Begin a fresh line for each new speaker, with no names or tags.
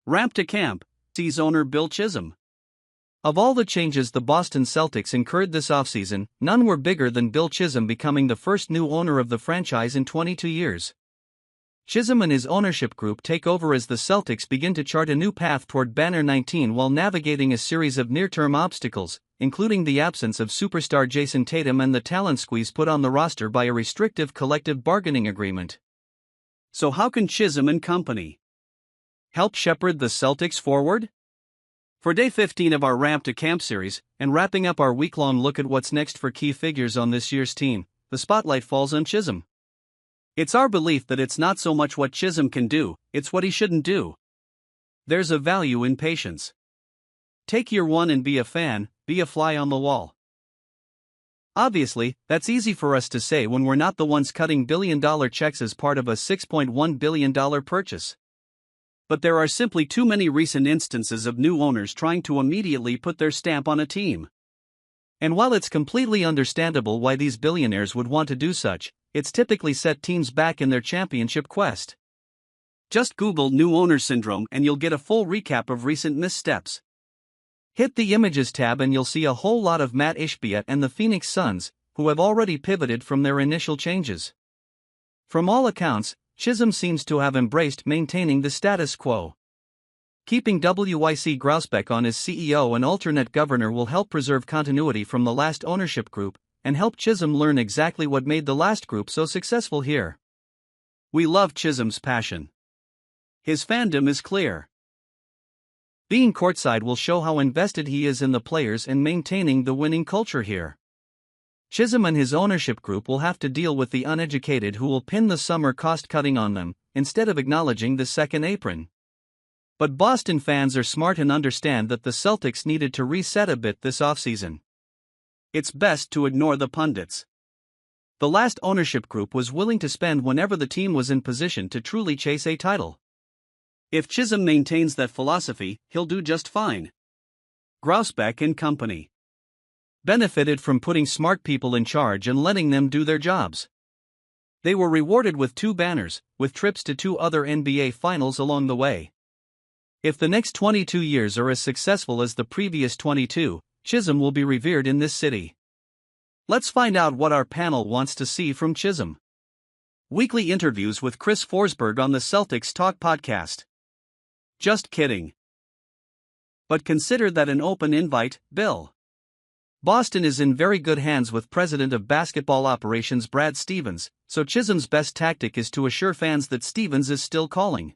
Ramp to camp, sees owner Bill Chisholm. Of all the changes the Boston Celtics incurred this offseason, none were bigger than Bill Chisholm becoming the first new owner of the franchise in 22 years. Chisholm and his ownership group take over as the Celtics begin to chart a new path toward Banner 19 while navigating a series of near-term obstacles, including the absence of superstar Jayson Tatum and the talent squeeze put on the roster by a restrictive collective bargaining agreement. So how can Chisholm and company help shepherd the Celtics forward? For day 15 of our Ramp to Camp series, and wrapping up our week-long look at what's next for key figures on this year's team, the spotlight falls on Chisholm. It's our belief that it's not so much what Chisholm can do, it's what he shouldn't do. There's a value in patience. Take year one and be a fan, be a fly on the wall. Obviously, that's easy for us to say when we're not the ones cutting billion-dollar checks as part of a $6.1 billion purchase. But there are simply too many recent instances of new owners trying to immediately put their stamp on a team. And while it's completely understandable why these billionaires would want to do such, it's typically set teams back in their championship quest. Just Google new owner syndrome and you'll get a full recap of recent missteps. Hit the Images tab and you'll see a whole lot of Matt Ishbia and the Phoenix Suns, who have already pivoted from their initial changes. From all accounts, Chisholm seems to have embraced maintaining the status quo. Keeping WYC Grousbeck on as CEO and alternate governor will help preserve continuity from the last ownership group, and help Chisholm learn exactly what made the last group so successful here. We love Chisholm's passion. His fandom is clear. Being courtside will show how invested he is in the players and maintaining the winning culture here. Chisholm and his ownership group will have to deal with the uneducated who will pin the summer cost-cutting on them, instead of acknowledging the second apron. But Boston fans are smart and understand that the Celtics needed to reset a bit this offseason. It's best to ignore the pundits. The last ownership group was willing to spend whenever the team was in position to truly chase a title. If Chisholm maintains that philosophy, he'll do just fine. Grousbeck and company benefited from putting smart people in charge and letting them do their jobs. They were rewarded with 2 banners, with trips to 2 other NBA finals along the way. If the next 22 years are as successful as the previous 22, Chisholm will be revered in this city. Let's find out what our panel wants to see from Chisholm. Weekly interviews with Chris Forsberg on the Celtics Talk podcast. Just kidding. But consider that an open invite, Bill. Boston is in very good hands with President of Basketball Operations Brad Stevens, so Chisholm's best tactic is to assure fans that Stevens is still calling.